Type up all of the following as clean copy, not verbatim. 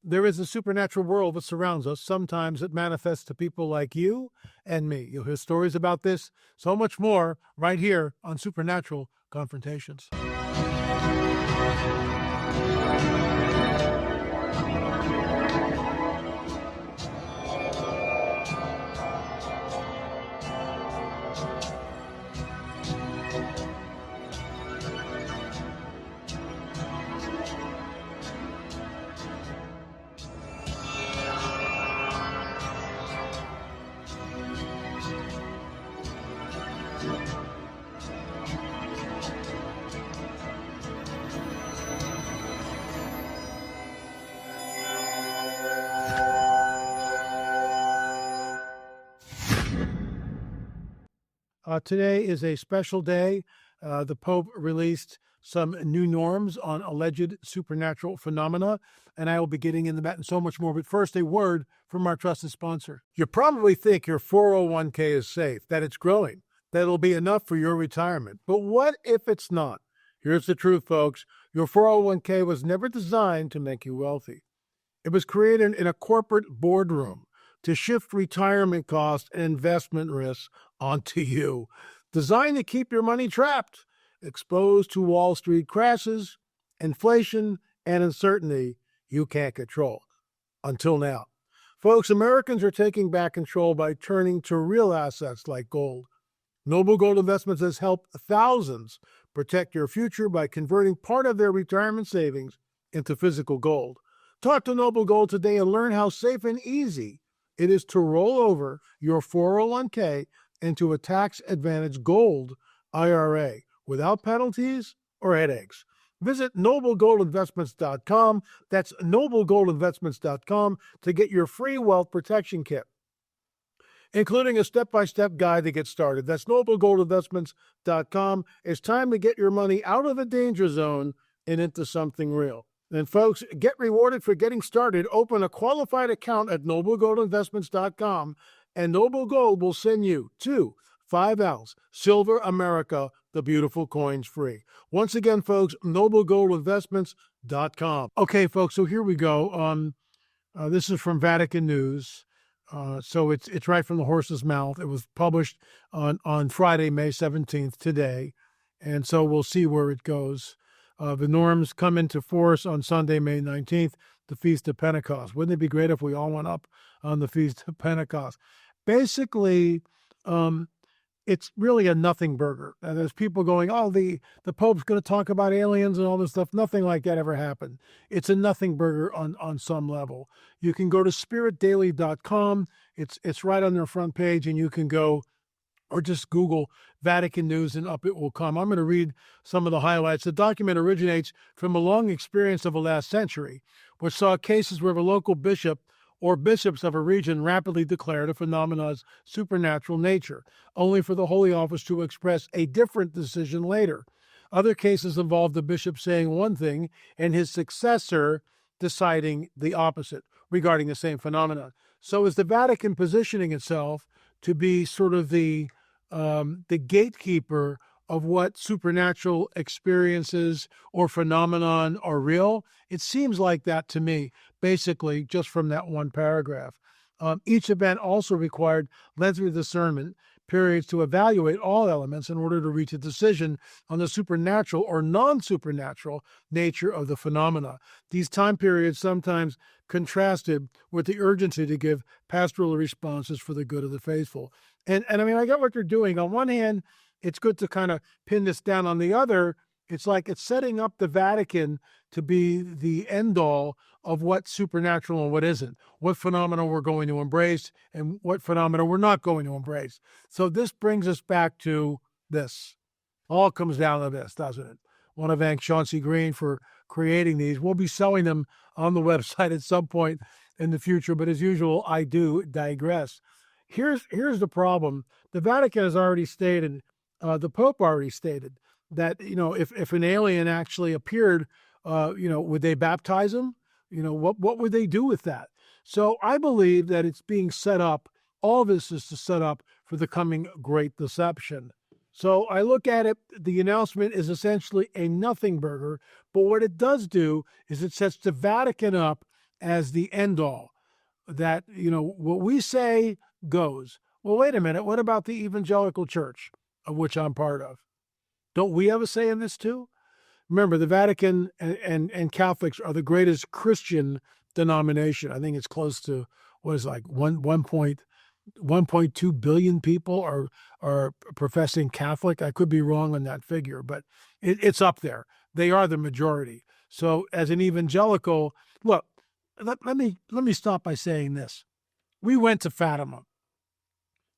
there is a supernatural world that surrounds us. Sometimes it manifests to people like you and me. You'll hear stories about this, so much more, right here on Supernatural Confrontations. Today is a special day. The Pope released some new norms on alleged supernatural phenomena, and I will be getting into that and so much more. But first, a word from our trusted sponsor. You probably think your 401k is safe, that it's growing, that it'll be enough for your retirement. But what if it's not? Here's the truth, folks. Your 401k was never designed to make you wealthy. It was created in a corporate boardroom to shift retirement costs and investment risks onto you. Designed to keep your money trapped, exposed to Wall Street crashes, inflation, and uncertainty you can't control. Until now. Folks, Americans are taking back control by turning to real assets like gold. Noble Gold Investments has helped thousands protect your future by converting part of their retirement savings into physical gold. Talk to Noble Gold today and learn how safe and easy it is to roll over your 401k into a tax-advantaged gold IRA without penalties or headaches. Visit noblegoldinvestments.com. That's noblegoldinvestments.com to get your free wealth protection kit, including a step-by-step guide to get started. That's noblegoldinvestments.com. It's time to get your money out of the danger zone and into something real. And folks, get rewarded for getting started. Open a qualified account at noblegoldinvestments.com, and Noble Gold will send you 2 5-ounce Silver America, the beautiful coins free. Once again, folks, noblegoldinvestments.com. Okay, folks, so here we go. This is from Vatican News. So it's right from the horse's mouth. It was published on Friday, May 17th, today. And so we'll see where it goes. The norms come into force on Sunday, May 19th, the Feast of Pentecost. Wouldn't it be great if we all went up on the Feast of Pentecost? Basically, it's really a nothing burger. And there's people going, oh, the Pope's going to talk about aliens and all this stuff. Nothing like that ever happened. It's a nothing burger on some level. You can go to spiritdaily.com. It's right on their front page, and you can go or just Google Vatican News and up it will come. I'm going to read some of the highlights. The document originates from a long experience of the last century, which saw cases where a local bishop or bishops of a region rapidly declared a phenomenon's supernatural nature, only for the Holy Office to express a different decision later. Other cases involved the bishop saying one thing and his successor deciding the opposite regarding the same phenomenon. So is the Vatican positioning itself to be sort of the gatekeeper of what supernatural experiences or phenomenon are real? It seems like that to me, basically, just from that one paragraph. Each event also required lengthy discernment periods to evaluate all elements in order to reach a decision on the supernatural or non-supernatural nature of the phenomena. These time periods sometimes contrasted with the urgency to give pastoral responses for the good of the faithful. And I mean, I get what they're doing. On one hand, it's good to kind of pin this down. On the other, it's like it's setting up the Vatican to be the end-all of what's supernatural and what isn't, what phenomena we're going to embrace and what phenomena we're not going to embrace. So this brings us back to this. All comes down to this, doesn't it? I want to thank Chauncey Green for creating these. We'll be selling them on the website at some point in the future, but as usual, I do digress. Here's the problem. The Vatican has already stated, the Pope already stated, that, if an alien actually appeared, would they baptize him? What would they do with that? So I believe that it's being set up. All this is to set up for the coming great deception. So I look at it, the announcement is essentially a nothing burger, but what it does do is it sets the Vatican up as the end all, that, what we say goes. Well, wait a minute. What about the evangelical church, of which I'm part of? Don't we have a say in this too? Remember, the Vatican and Catholics are the greatest Christian denomination. I think it's close to, what is it, like 1.2 billion people are professing Catholic. I could be wrong on that figure, but it's up there. They are the majority. So as an evangelical, look, let me stop by saying this. We went to Fatima.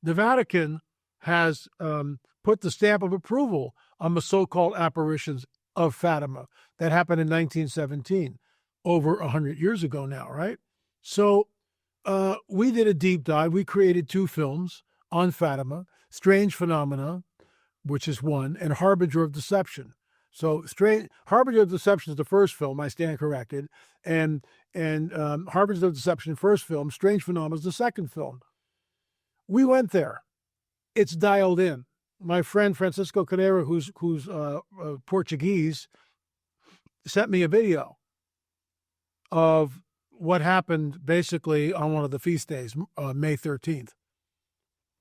The Vatican has put the stamp of approval on the so-called apparitions of Fatima that happened in 1917, over 100 years ago now, right? So we did a deep dive. We created 2 films on Fatima, Strange Phenomena, which is one, and Harbinger of Deception. So Harbinger of Deception is the first film, I stand corrected, and Harbinger of Deception, first film, Strange Phenomena is the second film. We went there. It's dialed in. My friend Francisco Carrera, who's Portuguese, sent me a video of what happened basically on one of the feast days, May 13th.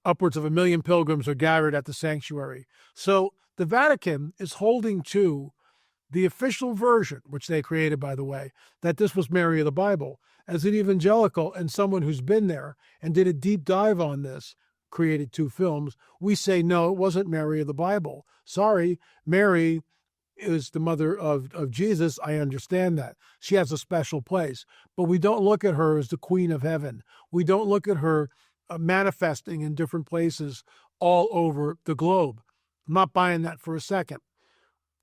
Upwards of 1 million pilgrims are gathered at the sanctuary. So the Vatican is holding to the official version, which they created, by the way, that this was Mary of the Bible. As an evangelical and someone who's been there and did a deep dive on this, created 2 films, we say, no, it wasn't Mary of the Bible. Sorry, Mary is the mother of Jesus. I understand that. She has a special place. But we don't look at her as the Queen of Heaven. We don't look at her manifesting in different places all over the globe. I'm not buying that for a second.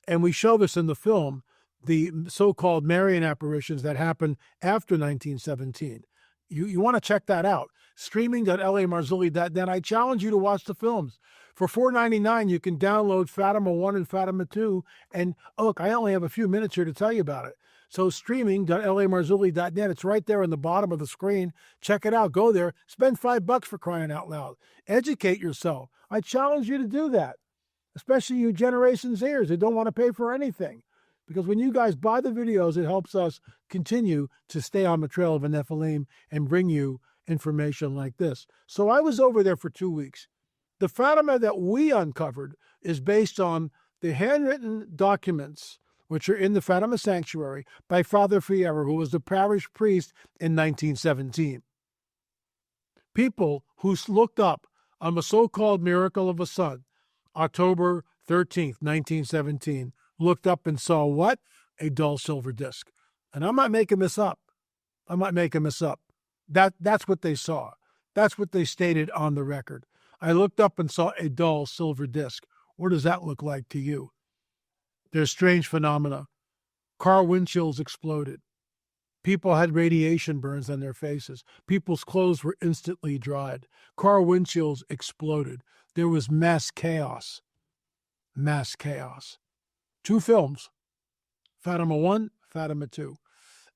And we show this in the film, the so-called Marian apparitions that happened after 1917. You want to check that out. Streaming.lamarzulli.net. I challenge you to watch the films. For $4.99, you can download Fatima 1 and Fatima 2. And look, I only have a few minutes here to tell you about it. So streaming.lamarzulli.net. It's right there on the bottom of the screen. Check it out. Go there. Spend $5 for crying out loud. Educate yourself. I challenge you to do that, especially you Generation Zers who don't want to pay for anything. Because when you guys buy the videos, it helps us continue to stay on the trail of a Nephilim and bring you information like this. So I was over there for 2 weeks. The Fatima that we uncovered is based on the handwritten documents which are in the Fatima Sanctuary by Father Fierro, who was the parish priest in 1917. People who looked up on the so-called miracle of the sun, October 13th, 1917, looked up and saw what? A dull silver disc. And I'm not making this up. That's what they saw. That's what they stated on the record. I looked up and saw a dull silver disc. What does that look like to you? There's strange phenomena. Car windshields exploded. People had radiation burns on their faces. People's clothes were instantly dried. Car windshields exploded. There was mass chaos. Mass chaos. 2 films, Fatima 1, Fatima 2.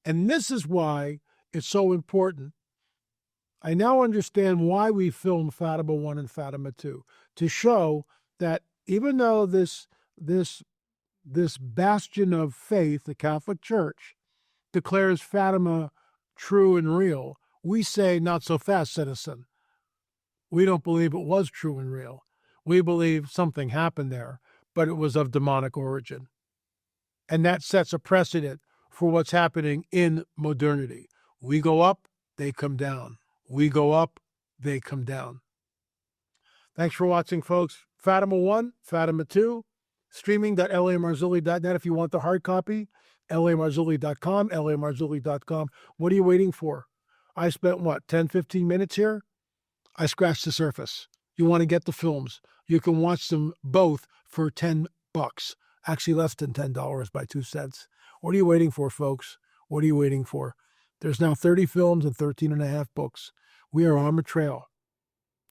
And this is why it's so important. I now understand why we filmed Fatima 1 and Fatima 2, to show that even though this bastion of faith, the Catholic Church, declares Fatima true and real, we say, not so fast, citizen. We don't believe it was true and real. We believe something happened there, but it was of demonic origin. And that sets a precedent for what's happening in modernity. We go up, they come down. We go up, they come down. Thanks for watching, folks. Fatima 1, Fatima 2, streaming.lamarzulli.net if you want the hard copy, lamarzulli.com, lamarzulli.com. What are you waiting for? I spent, 10, 15 minutes here? I scratched the surface. You want to get the films. You can watch them both for $10. Actually, less than $10 by 2 cents. What are you waiting for, folks? What are you waiting for? There's now 30 films and 13 and a half books. We are on the trail.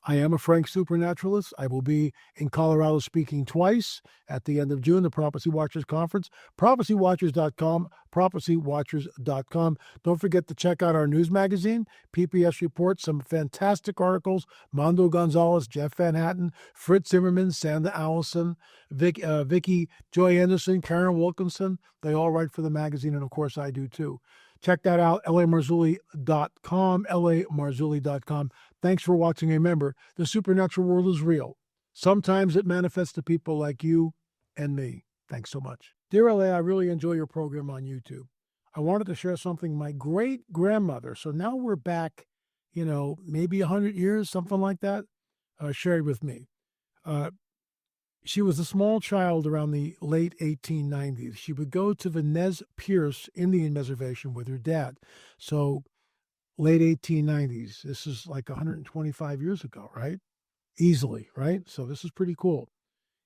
I am a frank supernaturalist. I will be in Colorado speaking twice at the end of June, the Prophecy Watchers Conference. ProphecyWatchers.com, ProphecyWatchers.com. Don't forget to check out our news magazine, pp&s Reports, some fantastic articles. Mondo Gonzalez, Jeff Van Hatten, Fritz Zimmerman, Sandra Allison, Vicky Joy Anderson, Karen Wilkinson. They all write for the magazine, and of course I do too. Check that out, lamarzulli.com, lamarzulli.com. Thanks for watching. Remember, the supernatural world is real. Sometimes it manifests to people like you and me. Thanks so much. Dear LA, I really enjoy your program on YouTube. I wanted to share something my great grandmother, so now we're back, maybe 100 years, something like that, shared with me. She was a small child around the late 1890s. She would go to the Nez Perce Indian Reservation with her dad. So, late 1890s. This is like 125 years ago, right? Easily, right? So, this is pretty cool.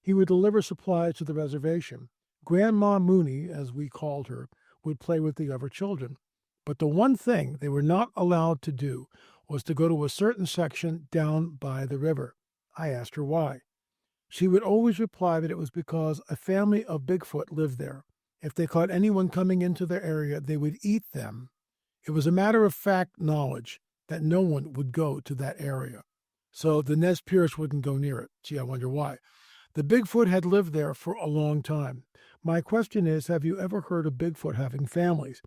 He would deliver supplies to the reservation. Grandma Mooney, as we called her, would play with the other children. But the one thing they were not allowed to do was to go to a certain section down by the river. I asked her why. She would always reply that it was because a family of Bigfoot lived there. If they caught anyone coming into their area, they would eat them. It was a matter of fact knowledge that no one would go to that area. So the Nez Perce wouldn't go near it. Gee, I wonder why. The Bigfoot had lived there for a long time. My question is, have you ever heard of Bigfoot having families?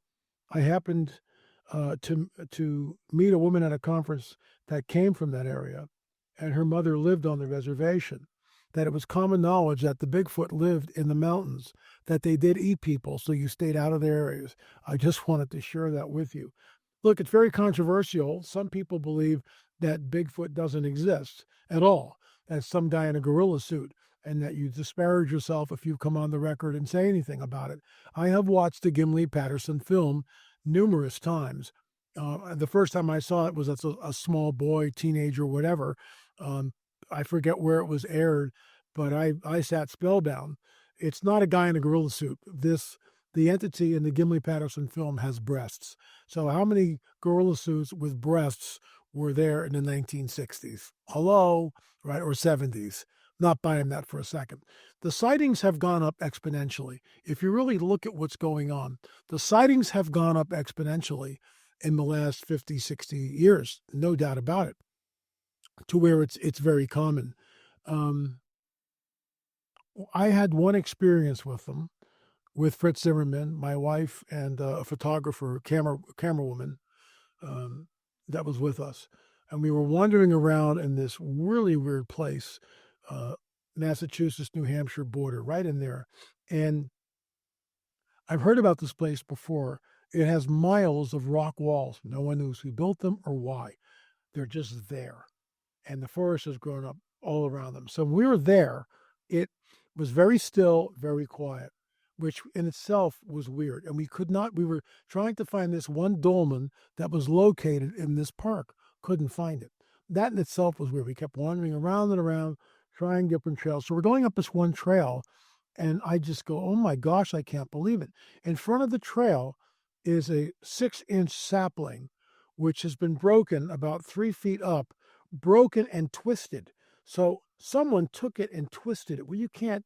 I happened to meet a woman at a conference that came from that area, and her mother lived on the reservation. That it was common knowledge that the Bigfoot lived in the mountains, that they did eat people, so you stayed out of their areas. I just wanted to share that with you. Look, it's very controversial. Some people believe that Bigfoot doesn't exist at all, that some guy in a gorilla suit, and that you disparage yourself if you come on the record and say anything about it. I have watched the Gimli Patterson film numerous times. The first time I saw it was as a small boy, teenager, whatever. I forget where it was aired, but I sat spellbound. It's not a guy in a gorilla suit. The entity in the Gimli Patterson film has breasts. So how many gorilla suits with breasts were there in the 1960s? Hello, right? Or 70s. Not buying that for a second. The sightings have gone up exponentially. If you really look at what's going on, the sightings have gone up exponentially in the last 50, 60 years, no doubt about it, to where it's very common. I had one experience with them, with Fritz Zimmerman, my wife, and a photographer, camera woman, that was with us. And we were wandering around in this really weird place, Massachusetts, New Hampshire border, right in there. And I've heard about this place before. It has miles of rock walls. No one knows who built them or why. They're just there. And the forest has grown up all around them. So when we were there, it was very still, very quiet, which in itself was weird. And we were trying to find this one dolmen that was located in this park. Couldn't find it. That in itself was weird. We kept wandering around and around, trying different trails. So we're going up this one trail, and I just go, oh my gosh, I can't believe it. In front of the trail is a 6-inch sapling, which has been broken about 3 feet up, broken and twisted. So someone took it and twisted it. Well, you can't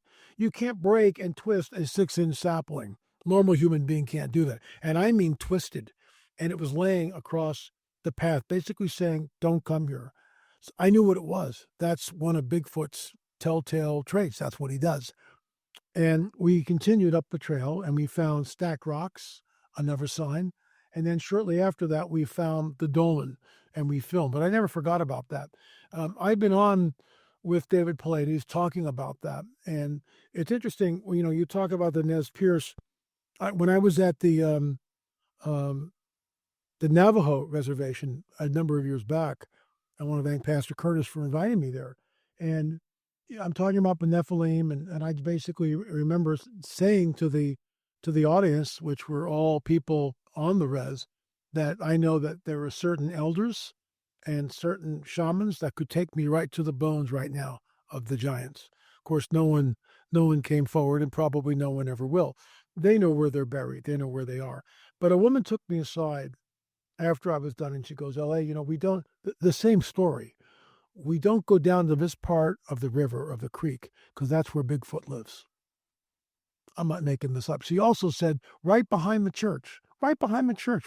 break and twist a 6-inch sapling. Normal human being can't do that. And I mean twisted. And it was laying across the path, basically saying, don't come here. So I knew what it was. That's one of Bigfoot's telltale traits. That's what he does. And we continued up the trail, and we found stacked rocks, another sign. And then shortly after that, we found the dolmen, and we filmed. But I never forgot about that. I've been on with David Paulides talking about that. And it's interesting, you talk about the Nez Perce. When I was at the Navajo reservation a number of years back, I want to thank Pastor Curtis for inviting me there. And I'm talking about the Nephilim, and I basically remember saying to the audience, which were all people on the res, that I know that there are certain elders and certain shamans that could take me right to the bones right now of the giants. Of course, no one came forward, and probably no one ever will. They know where they're buried. They know where they are. But a woman took me aside after I was done, and she goes, LA, we don't, the same story. We don't go down to this part of the river, of the creek, because that's where Bigfoot lives. I'm not making this up. She also said right behind the church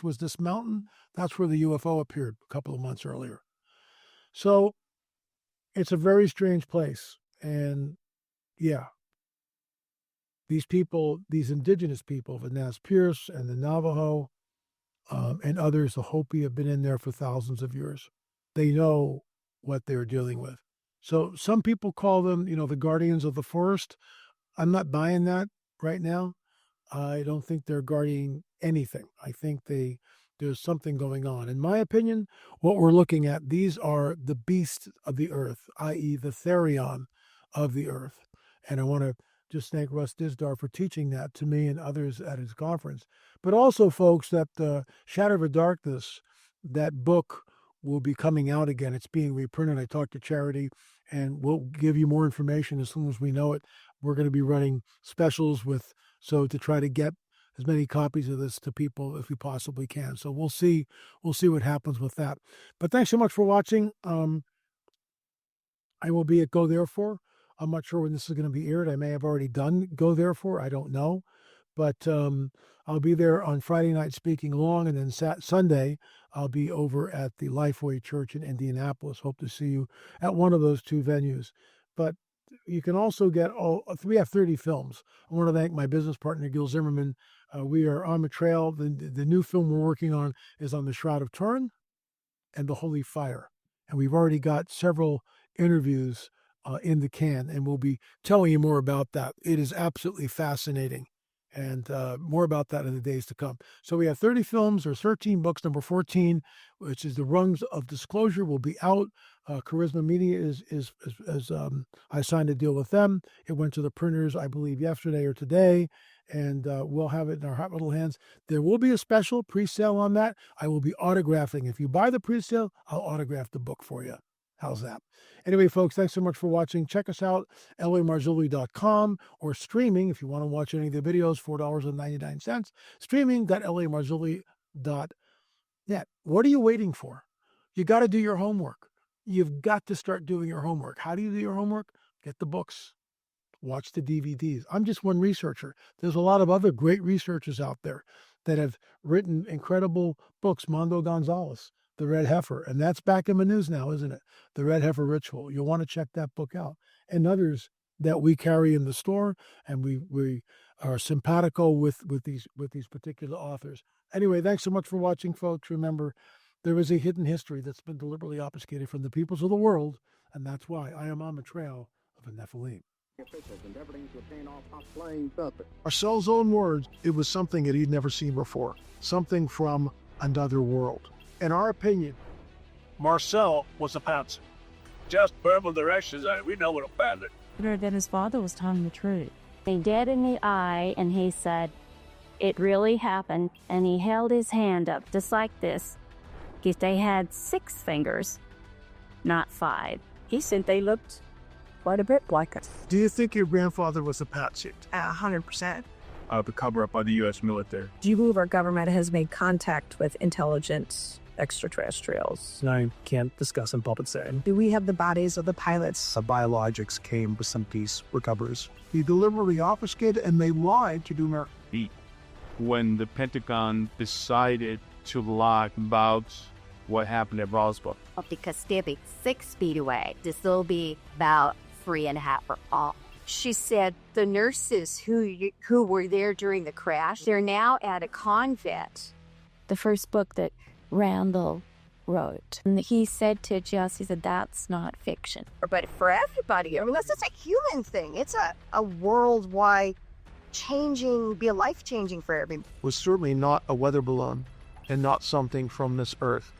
was this mountain. That's where the UFO appeared a couple of months earlier. So it's a very strange place. And yeah, these people, these indigenous people, the Nez Perce and the Navajo, and others, the Hopi, have been in there for thousands of years. They know what they're dealing with. So some people call them, the guardians of the forest. I'm not buying that right now. I don't think they're guarding anything. I think there's something going on. In my opinion, what we're looking at, these are the beasts of the earth, i.e. the therion of the earth. And I want to just thank Russ Dizdar for teaching that to me and others at his conference. But also, folks, that Shadow of the Darkness, that book will be coming out again. It's being reprinted. I talked to Charity, and we'll give you more information as soon as we know it. We're going to be running specials to try to get as many copies of this to people as we possibly can. So we'll see what happens with that. But thanks so much for watching. I will be at Go Therefore. I'm not sure when this is going to be aired. I may have already done Go Therefore. I don't know. But I'll be there on Friday night speaking long, and then Sunday I'll be over at the Lifeway Church in Indianapolis. Hope to see you at one of those two venues. But you can also get we have 30 films. I want to thank my business partner, Gil Zimmerman. We are on the trail. The new film we're working on is on the Shroud of Turin and the Holy Fire. And we've already got several interviews in the can, and we'll be telling you more about that. It is absolutely fascinating. And more about that in the days to come. So we have 30 films. There's 13 books. Number 14, which is the Rungs of Disclosure, will be out. Charisma Media is I signed a deal with them. It went to the printers, I believe, yesterday or today, and we'll have it in our hot little hands. There will be a special pre-sale on that. I will be autographing. If you buy the pre-sale, I'll autograph the book for you. How's that? Anyway, folks, thanks so much for watching. Check us out, lamarzulli.com, or streaming, if you want to watch any of the videos, $4.99. Streaming.lamarzulli.net. What are you waiting for? You got to do your homework. You've got to start doing your homework. How do you do your homework? Get the books. Watch the DVDs. I'm just one researcher. There's a lot of other great researchers out there that have written incredible books. Mondo Gonzalez, The Red Heifer, and that's back in the news now, isn't it? The Red Heifer Ritual. You'll want to check that book out. And others that we carry in the store, and we are simpatico with these particular authors. Anyway, thanks so much for watching, folks. Remember, there is a hidden history that's been deliberately obfuscated from the peoples of the world, and that's why I am on the trail of the Nephilim. Marcel's own words, it was something that he'd never seen before, something from another world. In our opinion, Marcel was a patsy. Just verbal directions, we know what a bandit. That his father was telling the truth. He dead in the eye, and he said, it really happened, and he held his hand up just like this. Because they had 6 fingers, not 5. He said they looked quite a bit like us. Do you think your grandfather was a patsy? 100%. The cover-up by the U.S. military. Do you believe our government has made contact with intelligent extraterrestrials? I can't discuss in public setting. Do we have the bodies of the pilots? The biologics came with some piece recovers. He deliberately obfuscated, and they lied to do America. When the Pentagon decided to lie about what happened at Roswell. Because they'll be 6 feet away. This will be about 3.5 or all. She said the nurses who were there during the crash, they're now at a convent. The first book that Randall wrote, and he said to Jess, he said, that's not fiction. But for everybody, I mean, this is a human thing. It's a worldwide be a life-changing for everybody. Was certainly not a weather balloon and not something from this earth.